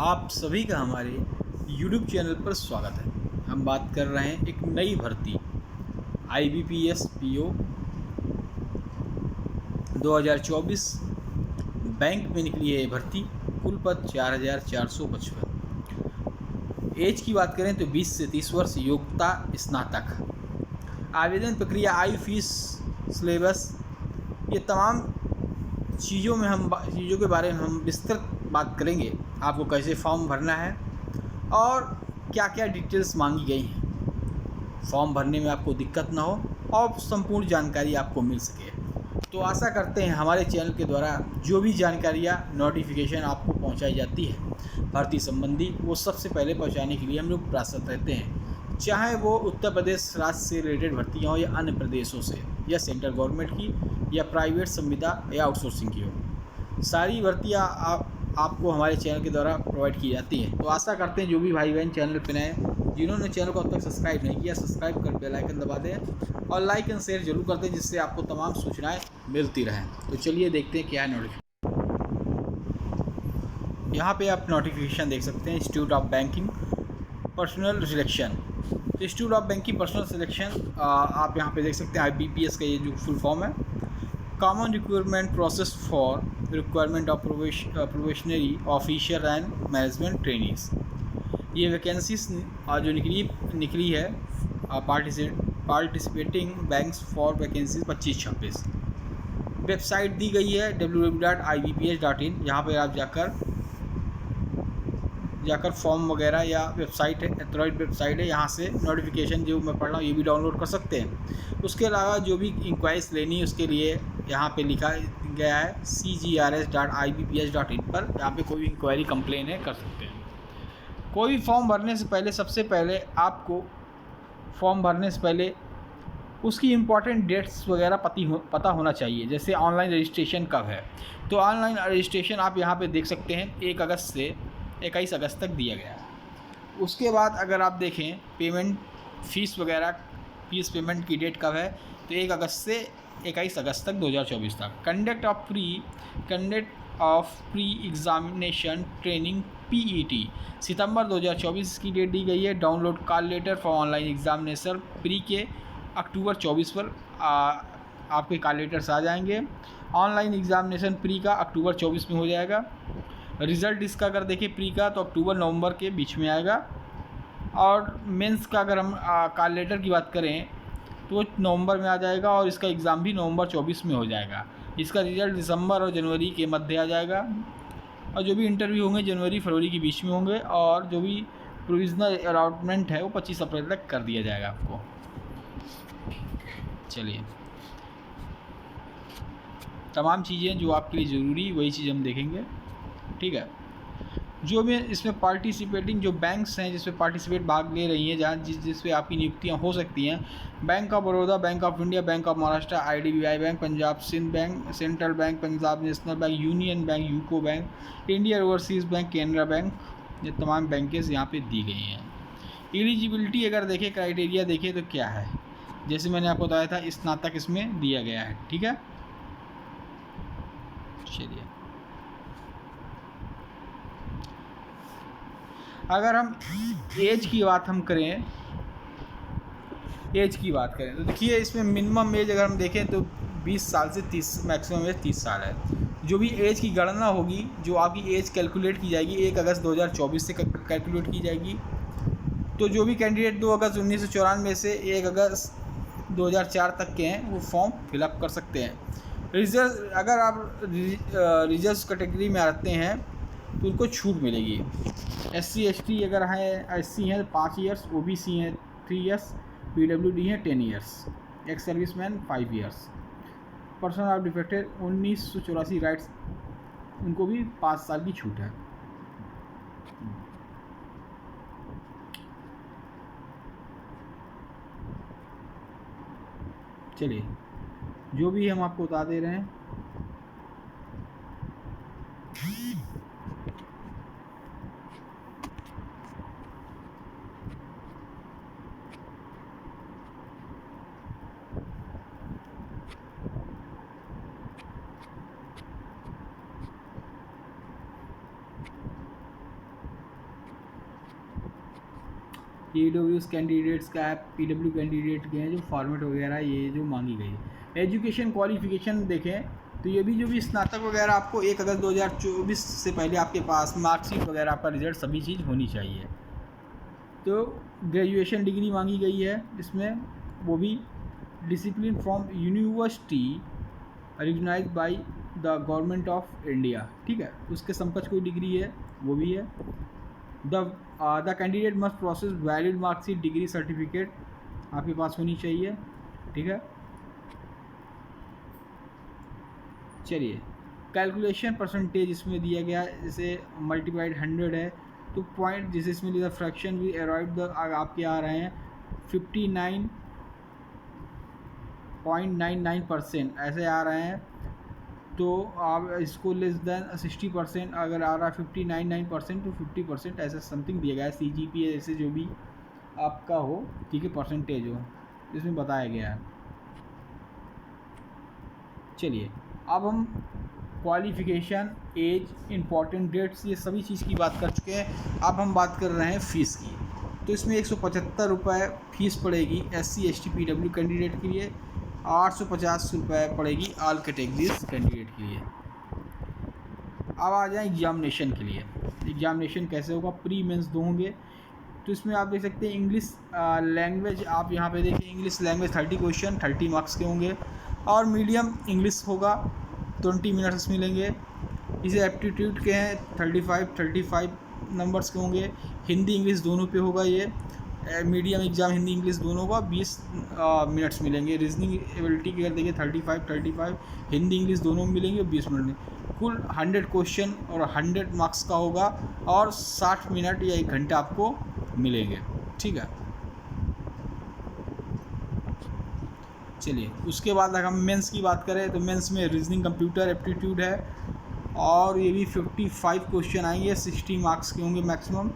आप सभी का हमारे YouTube चैनल पर स्वागत है। हम बात कर रहे हैं एक नई भर्ती IBPS PO 2024 बैंक में निकली है ये भर्ती। कुल पद 4455। एज की बात करें तो 20 से 30 वर्ष, योग्यता स्नातक। आवेदन प्रक्रिया, आयु, फीस, सिलेबस, ये तमाम चीज़ों के बारे में हम विस्तृत बात करेंगे। आपको कैसे फॉर्म भरना है और क्या क्या डिटेल्स मांगी गई हैं, फॉर्म भरने में आपको दिक्कत ना हो और संपूर्ण जानकारी आपको मिल सके। तो आशा करते हैं हमारे चैनल के द्वारा जो भी जानकारियाँ नोटिफिकेशन आपको पहुंचाई जाती है भर्ती संबंधी, वो सबसे पहले पहुंचाने के लिए हम लोग प्रयासरत रहते हैं, चाहे वो उत्तर प्रदेश राज्य से रिलेटेड भर्तियाँ हो या अन्य प्रदेशों से, या सेंट्रल गवर्नमेंट की या प्राइवेट संविदा या आउटसोर्सिंग की हो। सारी भर्तियाँ आपको हमारे चैनल के द्वारा प्रोवाइड की जाती हैं। तो आशा करते हैं जो भी भाई बहन चैनल पर नए, जिन्होंने चैनल को अब तक सब्सक्राइब नहीं किया, सब्सक्राइब कर बेल आइकन दबा दें और लाइक एंड शेयर जरूर कर दें, जिससे आपको तमाम सूचनाएं मिलती रहें। तो चलिए देखते हैं क्या है नोटिफिकेशन। यहाँ पे आप नोटिफिकेशन देख सकते हैं, institute of banking personnel selection. तो institute of banking personnel selection आप यहाँ पे देख सकते हैं, IBPS का ये जो फुल फॉर्म है, common requirement process for requirement of probationary officer and management trainees. ये वैकेंसीज जो निकली है participating banks for vacancies 25-26। Website दी गई है www.ibps.in। यहाँ पर आप जाकर फॉर्म वगैरह, या वेबसाइट है, एथॉराइज वेबसाइट है, यहाँ से नोटिफिकेशन जो मैं पढ़ रहा हूँ ये भी डाउनलोड कर सकते हैं। उसके अलावा जो भी इंक्वायरीज लेनी है उसके लिए यहाँ पे लिखा गया है cgrs.ibps.in पर, यहाँ पे कोई भी इंक्वायरी कंप्लेन है कर सकते हैं। कोई भी फॉर्म भरने से पहले, सबसे पहले आपको फॉर्म भरने से पहले उसकी इम्पॉर्टेंट डेट्स वगैरह पता होना चाहिए। जैसे ऑनलाइन रजिस्ट्रेशन कब है, तो ऑनलाइन रजिस्ट्रेशन आप यहाँ पे देख सकते हैं 1 अगस्त से 21 अगस्त तक दिया गया है। उसके बाद अगर आप देखें पेमेंट, फीस वगैरह, फीस पेमेंट की डेट कब है, तो 1 अगस्त से 21 अगस्त तक 2024 तक। Conduct of pre examination training PET सितंबर 2024 की डेट दी गई है। Download call letter for online examination pre के अक्टूबर 24 पर आपके कॉल लेटर्स आ जाएंगे। ऑनलाइन एग्जामिनेशन प्री का अक्टूबर 24 में हो जाएगा। रिज़ल्ट इसका अगर देखें प्री का, तो अक्टूबर-नवंबर के बीच में आएगा। और मेंस का अगर हम कॉल लेटर की बात करें तो नवंबर में आ जाएगा, और इसका एग्ज़ाम भी नवंबर 24 में हो जाएगा। इसका रिज़ल्ट दिसंबर और जनवरी के मध्य आ जाएगा, और जो भी इंटरव्यू होंगे जनवरी-फरवरी के बीच में होंगे, और जो भी प्रोविज़नल अलॉटमेंट है वो 25 अप्रैल तक कर दिया जाएगा आपको। चलिए, तमाम चीज़ें जो आपके लिए ज़रूरी वही चीज़ हम देखेंगे, ठीक है। जो भी इसमें पार्टिसिपेटिंग जो बैंक्स हैं जिसमें पार्टिसिपेट भाग ले रही हैं, जहाँ जिस पे आपकी नियुक्तियाँ हो सकती हैं, bank of Baroda, bank of India, bank of Maharashtra, IDBI bank, Punjab Sindh bank, central bank, Punjab national bank, union bank, UCO bank, Indian overseas bank, Canara bank, ये तमाम बैंकेज यहाँ पे दी गई हैं। एलिजिबिलिटी अगर देखें, क्राइटेरिया देखें तो क्या है, जैसे मैंने आपको बताया था, स्नातक इसमें दिया गया है, ठीक है। चलिए, अगर हम एज की बात करें तो देखिए इसमें मिनिमम एज अगर हम देखें तो 20 साल से 30, मैक्सिमम एज 30 साल है। जो भी एज की गणना होगी, जो आपकी एज कैलकुलेट की जाएगी 1 अगस्त 2024 से कैलकुलेट की जाएगी। तो जो भी कैंडिडेट 2 अगस्त 1994 से 1 अगस्त 2004 तक के हैं वो फॉर्म फिलअप कर सकते हैं। रिजर्व, अगर आप रिजर्व कैटेगरी में आते हैं तो उनको छूट मिलेगी। SC ST अगर हैं, SC हैं 5 ईयर्स, OBC हैं 3 ईयर्स, PWD हैं 10 years, ex serviceman 5 years, person of defected 1984 rights, उनको भी 5 साल की छूट है। चलिए, जो भी हम आपको बता दे रहे हैं, EWS कैंडिडेट्स का है, PW कैंडिडेट के हैं जो फॉर्मेट वगैरह ये जो मांगी गई है। एजुकेशन क्वालिफिकेशन देखें तो ये भी जो भी स्नातक वगैरह आपको 1 अगस्त 2024 से पहले आपके पास मार्कशीट वगैरह आपका रिजल्ट सभी चीज़ होनी चाहिए। तो ग्रेजुएशन डिग्री मांगी गई है इसमें, वो भी discipline from university recognised by the government of India, ठीक है, उसके समकक्ष कोई डिग्री है वो भी है। The candidate must process valid marksheet degree certificate आपके पास होनी चाहिए, ठीक है। चलिए कैलकुलेशन परसेंटेज इसमें दिया गया है, जैसे मल्टीप्लाइड 100 है तो पॉइंट जैसे इसमें लिखा फ्रैक्शन भी अराइव द आपके आ रहे हैं 59.99% ऐसे आ रहे हैं। तो आप इसको लेस देन 60% अगर आ रहा है 59.9% तो 50% ऐसा समथिंग दिया गया है। CGPA ऐसे जो भी आपका हो, ठीक है, परसेंटेज हो इसमें बताया गया है। चलिए अब हम क्वालिफ़िकेशन, एज, इम्पॉर्टेंट डेट्स ये सभी चीज़ की बात कर चुके हैं। अब हम बात कर रहे हैं फ़ीस की। तो इसमें 175 रुपये फ़ीस पड़ेगी SC ST PW कैंडिडेट के लिए, 850 रुपये पड़ेगी ऑल कैटेगरीज कैंडिडेट के लिए। अब आ जाए एग्जामिनेशन के लिए। एग्जामिनेशन कैसे होगा, प्री मेंस 2 होंगे। तो इसमें आप देख सकते हैं इंग्लिश लैंग्वेज, आप यहाँ पे देखिए इंग्लिश लैंग्वेज 30 क्वेश्चन 30 मार्क्स के होंगे, और मीडियम इंग्लिश होगा 20 मिनट्स मिलेंगे। इसे एप्टीट्यूड के हैं 35 नंबर्स के होंगे। हिंदी इंग्लिश दोनों पे होगा, ये मीडियम एग्ज़ाम हिंदी इंग्लिश दोनों का 20 मिनट्स मिलेंगे। रीजनिंग एबिलिटी की अगर देखिए 35 हिंदी इंग्लिश दोनों में मिलेंगे 20 मिनट में। कुल 100 क्वेश्चन और 100 मार्क्स का होगा, और 60 मिनट या 1 घंटा आपको मिलेंगे, ठीक है। चलिए उसके बाद अगर हम मेंस की बात करें तो मेंस में रीजनिंग कंप्यूटर एप्टीट्यूड है, और ये भी 55 क्वेश्चन आएंगे, 60 मार्क्स के होंगे मैक्सिमम।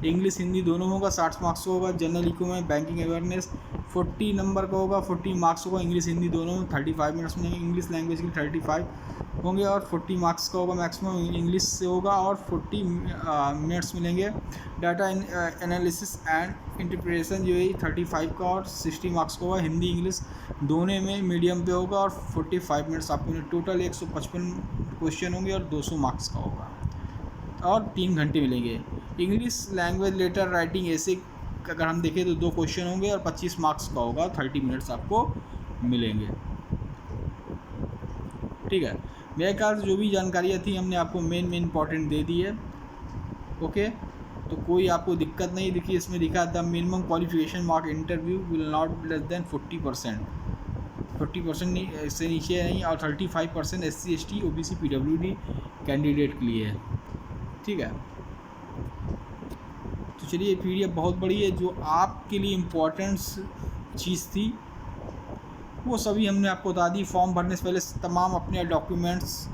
इंग्लिश हिंदी दोनों होगा, 60 मार्क्स का होगा। जनरल इको में बैंकिंग अवेयरनेस 40 नंबर का होगा, 40 मार्क्स होगा। इंग्लिश हिंदी दोनों में 35 मिनट्स मिलेंगे। इंग्लिश लैंग्वेज के 35 होंगे और 40 मार्क्स का होगा मैक्सिमम इंग्लिश से होगा, और 40 मिनट्स मिलेंगे। डाटा एनालिसिस एंड इंटरप्रिटेशन जो है 35 का और 60 मार्क्स का होगा। हिंदी इंग्लिश दोनों में मीडियम पे होगा, और 45 मिनट्स आपको टोटल 155 क्वेश्चन होंगे और 200 मार्क्स का होगा, और 3 घंटे मिलेंगे। इंग्लिश लैंग्वेज लेटर राइटिंग ऐसे अगर हम देखें तो 2 क्वेश्चन होंगे और 25 मार्क्स का होगा, 30 मिनट्स आपको मिलेंगे, ठीक है। मेरे ख्याल से जो भी जानकारियाँ थी हमने आपको मेन इंपॉर्टेंट दे दी है, ओके। तो कोई आपको दिक्कत नहीं दिखी। इसमें लिखा था minimum qualification mark interview will not be less than 40% से नीचे नहीं, और 35% SC ST OBC PWD candidate के लिए है, ठीक है। तो चलिए PDF बहुत बड़ी है, जो आपके लिए इम्पोर्टेंट्स चीज़ थी वो सभी हमने आपको बता दी। फॉर्म भरने से पहले तमाम अपने डॉक्यूमेंट्स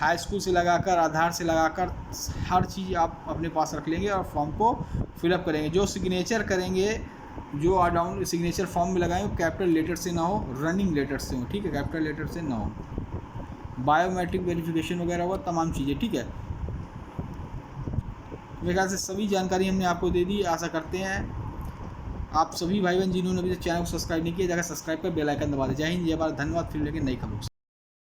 हाई स्कूल से लगाकर, आधार से लगाकर हर चीज़ आप अपने पास रख लेंगे और फॉर्म को फिलअप करेंगे। जो सिग्नेचर करेंगे, जो डाउन सिग्नेचर फॉर्म में लगाएंगे वो कैपिटल लेटर से ना हो, रनिंग लेटर से हो, ठीक है, कैपिटल लेटर से ना हो। बायोमेट्रिक वेरिफिकेशन वगैरह होगा, तमाम चीज़ें, ठीक है। मेरे ख्याल से सभी जानकारी हमने आपको दे दी। आशा करते हैं आप सभी भाई बहन जिन्होंने अभी तक चैनल को सब्सक्राइब नहीं किया, जाकर सब्सक्राइब कर बेल आइकन दबा दें। जय हिंद, जय भारत, धन्यवाद। फिर लेके नई खबरों।